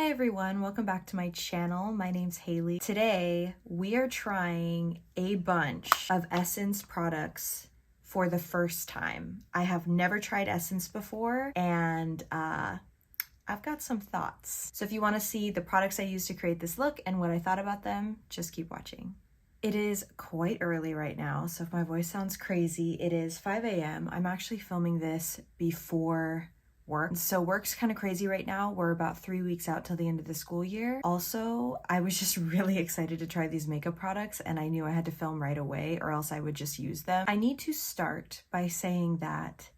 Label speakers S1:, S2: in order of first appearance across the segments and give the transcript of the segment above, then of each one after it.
S1: Hi everyone, welcome back to my channel. My name's Haley. Today we are trying a bunch of Essence products for the first time. I have never tried Essence before and I've got some thoughts. So if you want to see the products I used to create this look and what I thought about them, just keep watching. It is quite early right now, so if my voice sounds crazy, it is 5 a.m. I'm actually filming this before work. So work's kind of crazy right now. We're about 3 weeks out till the end of the school year. Also, I was just really excited to try these makeup products and I knew I had to film right away or else I would just use them. I need to start by saying that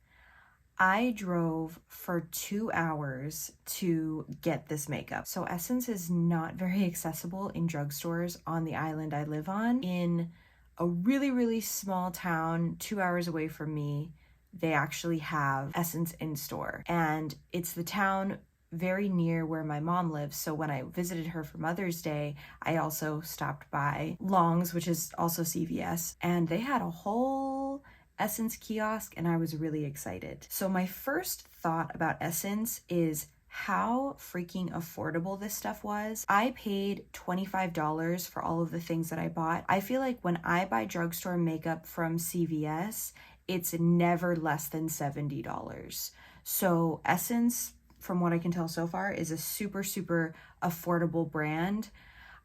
S1: I drove for 2 hours to get this makeup. So Essence is not very accessible in drugstores on the island I live on. In a really, really small town 2 hours away from me, they actually have Essence in store. And it's the town very near where my mom lives. So when I visited her for Mother's Day, I also stopped by Long's, which is also CVS, and they had a whole Essence kiosk and I was really excited. So my first thought about Essence is how freaking affordable this stuff was. I paid $25 for all of the things that I bought. I feel like when I buy drugstore makeup from CVS, it's never less than $70. So Essence, from what I can tell so far, is a super, super affordable brand.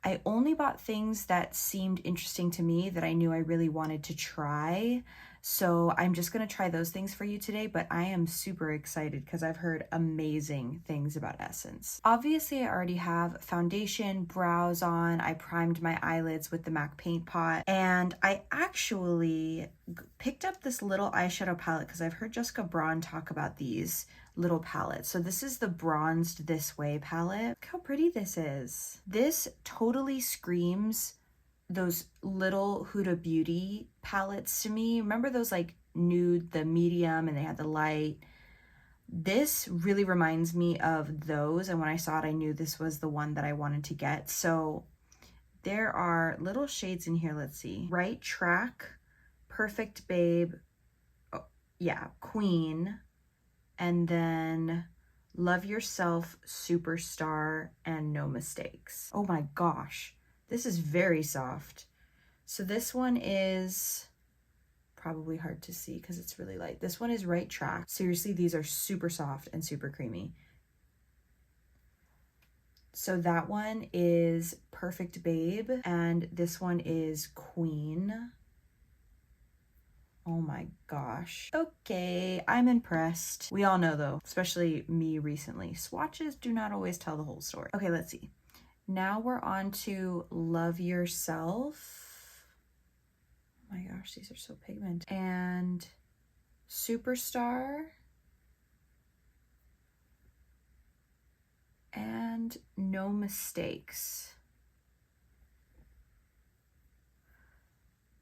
S1: I only bought things that seemed interesting to me that I knew I really wanted to try. So I'm just gonna try those things for you today, but I am super excited because I've heard amazing things about Essence. Obviously, I already have foundation, brows on. I primed my eyelids with the MAC Paint Pot, and I actually picked up this little eyeshadow palette because I've heard Jessica Braun talk about these little palettes. So this is the Bronzed This Way palette. Look how pretty this is. This totally screams those little Huda Beauty palettes to me. Remember those like nude, the medium, and they had the light? This really reminds me of those, and when I saw it, I knew this was the one that I wanted to get. So there are little shades in here. Let's see. Right Track, Perfect Babe, oh, yeah, Queen, and then Love Yourself, Superstar, and No Mistakes. Oh my gosh. This is very soft. So this one is probably hard to see because it's really light. This one is Right Track. Seriously, these are super soft and super creamy. So that one is Perfect Babe, and this one is Queen. Oh my gosh. Okay, I'm impressed. We all know though, especially me recently, swatches do not always tell the whole story. Okay, let's see. Now we're on to Love Yourself. Oh my gosh, these are so pigmented. And Superstar. And No Mistakes.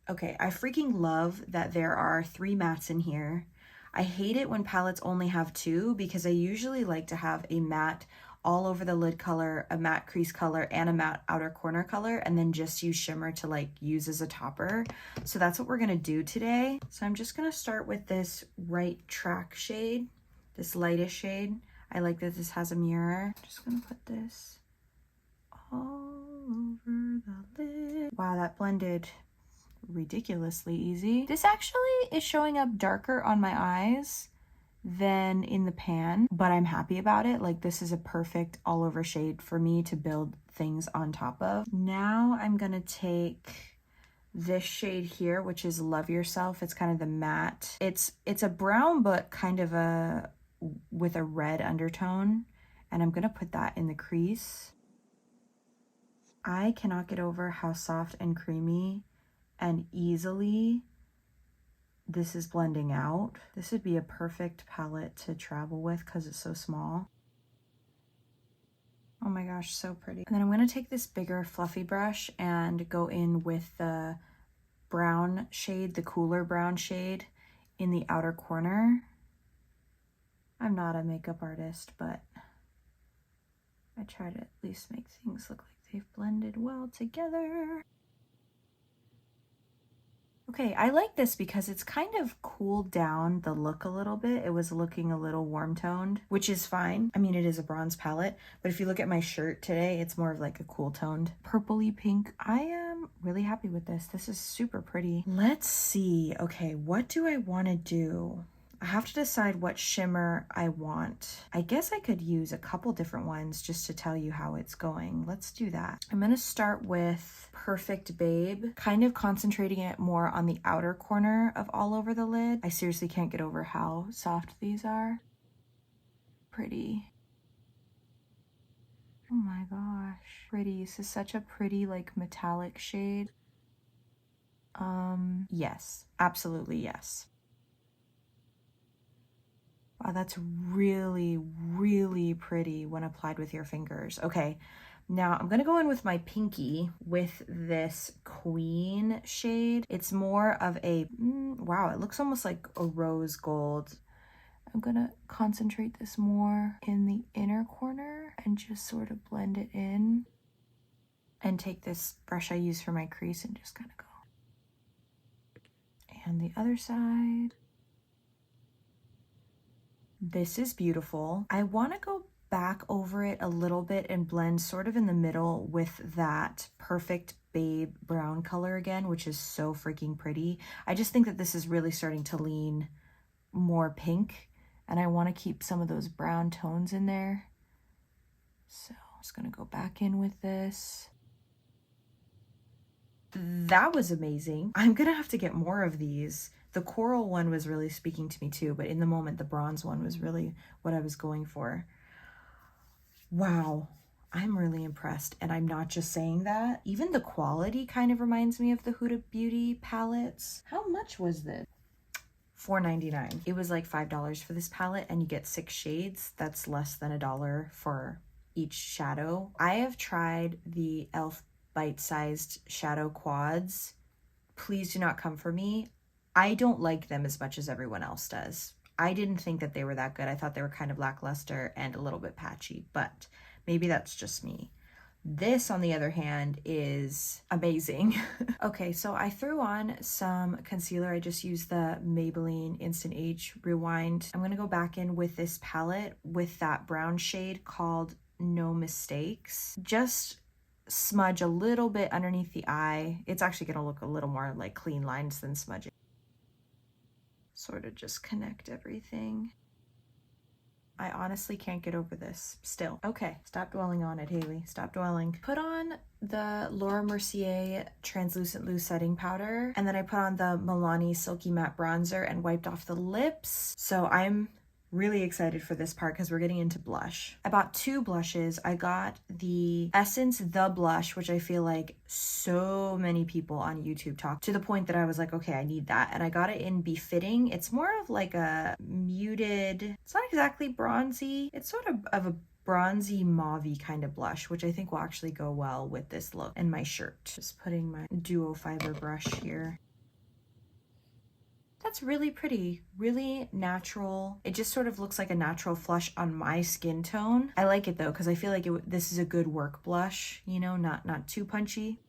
S1: Okay, I freaking love that there are 3 mattes in here. I hate it when palettes only have 2 because I usually like to have a matte all over the lid color, a matte crease color, and a matte outer corner color, and then just use shimmer to like use as a topper. So that's what we're gonna do today. So I'm just gonna start with this Right Track shade, this lightest shade. I like that this has a mirror. I'm just gonna put this all over the lid. Wow, that blended ridiculously easy. This actually is showing up darker on my eyes than in the pan, but I'm happy about it. Like, this is a perfect all over shade for me to build things on top of. Now I'm gonna take this shade here, which is Love Yourself. It's kind of the matte. It's a brown, but kind of with a red undertone, and I'm gonna put that in the crease. I cannot get over how soft and creamy and easily this is blending out. This would be a perfect palette to travel with because it's so small. Oh my gosh, so pretty. And then I'm gonna take this bigger fluffy brush and go in with the brown shade, the cooler brown shade in the outer corner. I'm not a makeup artist, but I try to at least make things look like they've blended well together. Okay, I like this because it's kind of cooled down the look a little bit. It was looking a little warm toned, which is fine. I mean, it is a bronze palette, but if you look at my shirt today, it's more of like a cool toned purpley pink. I am really happy with this. This is super pretty. Let's see. Okay, what do I want to do? I have to decide what shimmer I want. I guess I could use a couple different ones just to tell you how it's going. Let's do that. I'm gonna start with Perfect Babe, kind of concentrating it more on the outer corner of all over the lid. I seriously can't get over how soft these are. Pretty. Oh my gosh, pretty. This is such a pretty like metallic shade. Yes, absolutely yes. Wow, that's really, really pretty when applied with your fingers. Okay, now I'm gonna go in with my pinky with this Queen shade. It's more of a, wow, it looks almost like a rose gold. I'm gonna concentrate this more in the inner corner and just sort of blend it in. And take this brush I use for my crease and just kind of go. And the other side. This is beautiful. I want to go back over it a little bit and blend sort of in the middle with that Perfect Babe brown color again, which is so freaking pretty. I just think that this is really starting to lean more pink, and I want to keep some of those brown tones in there. So I'm just going to go back in with this. That was amazing. I'm gonna have to get more of these. The coral one was really speaking to me too, but in the moment, the bronze one was really what I was going for. Wow, I'm really impressed. And I'm not just saying that. Even the quality kind of reminds me of the Huda Beauty palettes. How much was this? $4.99. It was like $5 for this palette, and you get 6 shades. That's less than $1 for each shadow. I have tried the e.l.f. bite-sized shadow quads. Please do not come for me. I don't like them as much as everyone else does. I didn't think that they were that good. I thought they were kind of lackluster and a little bit patchy, but maybe that's just me. This, on the other hand, is amazing. Okay, so I threw on some concealer. I just used the Maybelline Instant Age Rewind. I'm gonna go back in with this palette with that brown shade called No Mistakes. Just smudge a little bit underneath the eye. It's actually gonna look a little more like clean lines than smudging. Sort of just connect everything. I honestly can't get over this still. Okay, stop dwelling on it, Haley. Stop dwelling. Put on the Laura Mercier Translucent Loose Setting Powder, and then I put on the Milani Silky Matte Bronzer and wiped off the lips. So I'm really excited for this part because we're getting into blush. I bought 2 blushes. I got the Essence The Blush, which I feel like so many people on YouTube talk to the point that I was like, okay, I need that. And I got it in Befitting. It's more of like a muted, it's not exactly bronzy. It's sort of a bronzy mauvey kind of blush, which I think will actually go well with this look and my shirt. Just putting my duo fiber brush here. That's really pretty, really natural. It just sort of looks like a natural flush on my skin tone. I like it though, because I feel like this is a good work blush, you know, not too punchy.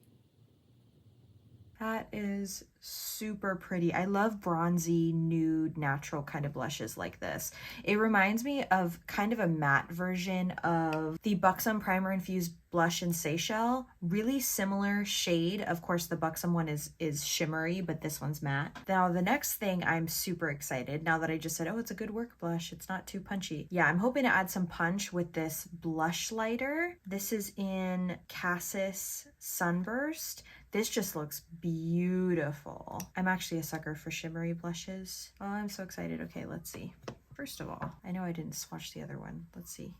S1: That is super pretty. I love bronzy, nude, natural kind of blushes like this. It reminds me of kind of a matte version of the Buxom Primer Infused Blush in Seychelles. Really similar shade. Of course, the Buxom one is shimmery, but this one's matte. Now, the next thing, I'm super excited. Now that I just said, oh, it's a good work blush. It's not too punchy. Yeah, I'm hoping to add some punch with this blush lighter. This is in Cassis Sunburst. This just looks beautiful. I'm actually a sucker for shimmery blushes. Oh, I'm so excited. Okay, let's see. First of all, I know I didn't swatch the other one. Let's see.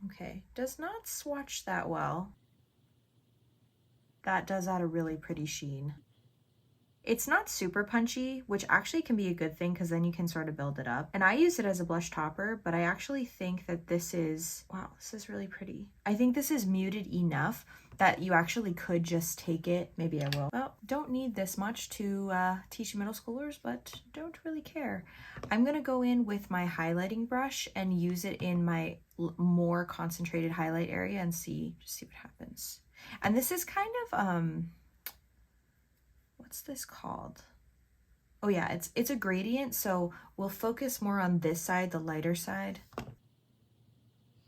S1: Okay, does not swatch that well. That does add a really pretty sheen. It's not super punchy, which actually can be a good thing because then you can sort of build it up. And I use it as a blush topper, but I actually think that this is, wow, this is really pretty. I think this is muted enough that you actually could just take it. Maybe I will. Well, don't need this much to teach middle schoolers, but don't really care. I'm gonna go in with my highlighting brush and use it in my more concentrated highlight area and just see what happens. And this is kind of, what's this called? Oh yeah, it's a gradient, so we'll focus more on this side, the lighter side.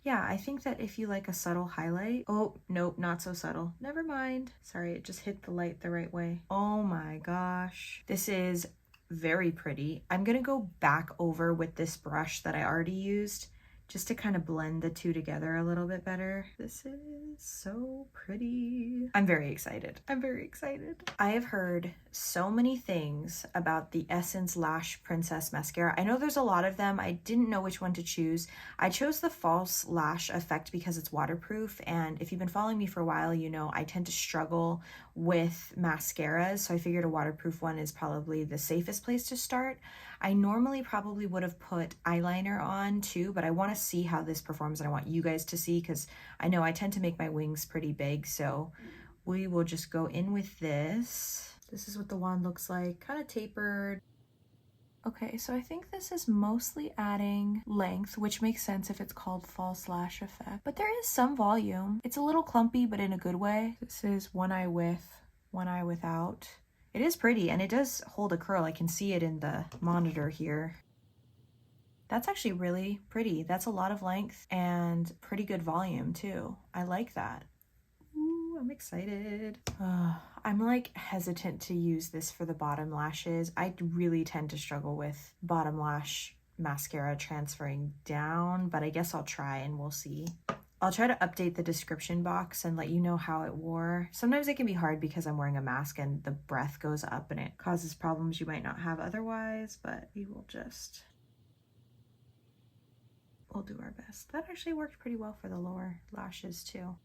S1: Yeah, I think that if you like a subtle highlight, oh, nope, not so subtle. Never mind. Sorry, it just hit the light the right way. Oh my gosh. This is very pretty. I'm gonna go back over with this brush that I already used just to kind of blend the two together a little bit better. This is so pretty. I'm very excited. I'm very excited. I have heard so many things about the Essence Lash Princess Mascara. I know there's a lot of them. I didn't know which one to choose. I chose the False Lash Effect because it's waterproof, and if you've been following me for a while, you know I tend to struggle with mascaras, so I figured a waterproof one is probably the safest place to start. I normally probably would have put eyeliner on too, but I want to see how this performs and I want you guys to see because I know I tend to make my wings pretty big, so we will just go in with this. This is what the wand looks like, kind of tapered. Okay, so I think this is mostly adding length, which makes sense if it's called False Lash Effect, but there is some volume. It's a little clumpy, but in a good way. This is one eye with, one eye without. It is pretty, and it does hold a curl. I can see it in the monitor here. That's actually really pretty. That's a lot of length and pretty good volume too. I like that. Ooh, I'm excited. I'm like hesitant to use this for the bottom lashes. I really tend to struggle with bottom lash mascara transferring down, but I guess I'll try and we'll see. I'll try to update the description box and let you know how it wore. Sometimes it can be hard because I'm wearing a mask and the breath goes up and it causes problems you might not have otherwise, but we will just, we'll do our best. That actually worked pretty well for the lower lashes too.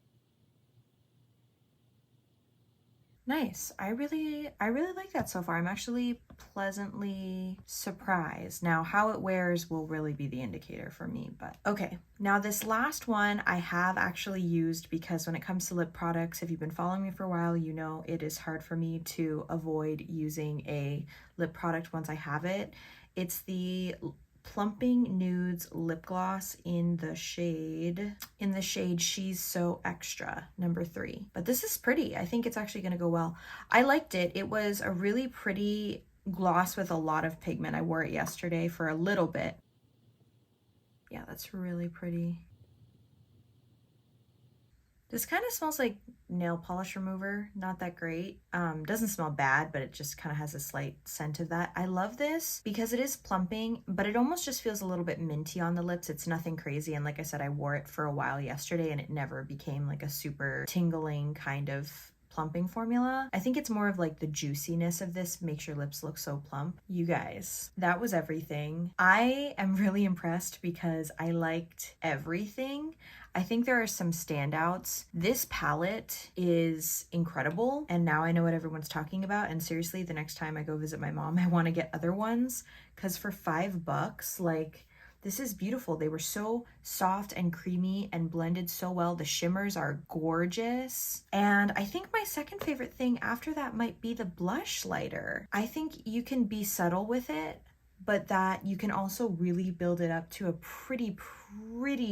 S1: Nice. I really like that so far. I'm actually pleasantly surprised. Now, how it wears will really be the indicator for me, but okay. Now this last one I have actually used because when it comes to lip products, if you've been following me for a while, you know it is hard for me to avoid using a lip product once I have it. It's the Plumping Nudes lip gloss in the shade She's So Extra, number 3. But this is pretty. I think it's actually going to go well. I liked it. It was a really pretty gloss with a lot of pigment. I wore it yesterday for a little bit. Yeah, that's really pretty. This kind of smells like nail polish remover, not that great. Doesn't smell bad, but it just kind of has a slight scent of that. I love this because it is plumping, but it almost just feels a little bit minty on the lips. It's nothing crazy, and like I said, I wore it for a while yesterday and it never became like a super tingling kind of plumping formula. I think it's more of like the juiciness of this makes your lips look so plump. You guys, that was everything. I am really impressed because I liked everything. I think there are some standouts. This palette is incredible, and now I know what everyone's talking about, and seriously, the next time I go visit my mom, I want to get other ones, because for $5, like, this is beautiful. They were so soft and creamy and blended so well. The shimmers are gorgeous. And I think my second favorite thing after that might be the blush lighter. I think you can be subtle with it, but that you can also really build it up to a pretty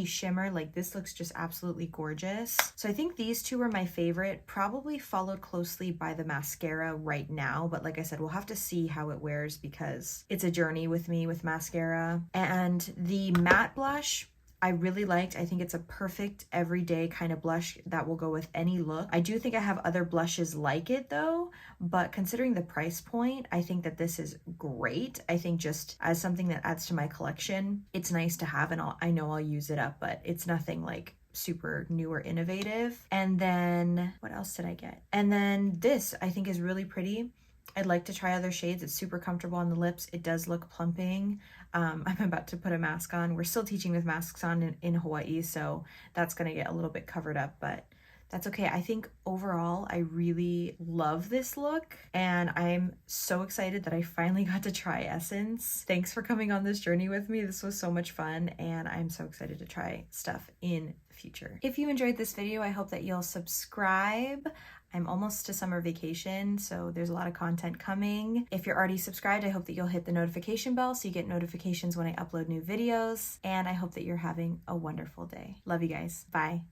S1: shimmer. Like, this looks just absolutely gorgeous. So I think these two are my favorite, probably followed closely by the mascara right now, but like I said, we'll have to see how it wears because it's a journey with me with mascara. And the matte blush I really liked. I think it's a perfect everyday kind of blush that will go with any look. I do think I have other blushes like it though, but considering the price point, I think that this is great. I think just as something that adds to my collection, it's nice to have, and I know I'll use it up, but it's nothing like super new or innovative. And then what else did I get? And then this I think is really pretty. I'd like to try other shades. It's super comfortable on the lips. It does look plumping. I'm about to put a mask on. We're still teaching with masks on in Hawaii, so that's gonna get a little bit covered up, but that's okay. I think overall, I really love this look, and I'm so excited that I finally got to try Essence. Thanks for coming on this journey with me. This was so much fun, and I'm so excited to try stuff in the future. If you enjoyed this video, I hope that you'll subscribe. I'm almost to summer vacation, so there's a lot of content coming. If you're already subscribed, I hope that you'll hit the notification bell so you get notifications when I upload new videos, and I hope that you're having a wonderful day. Love you guys. Bye.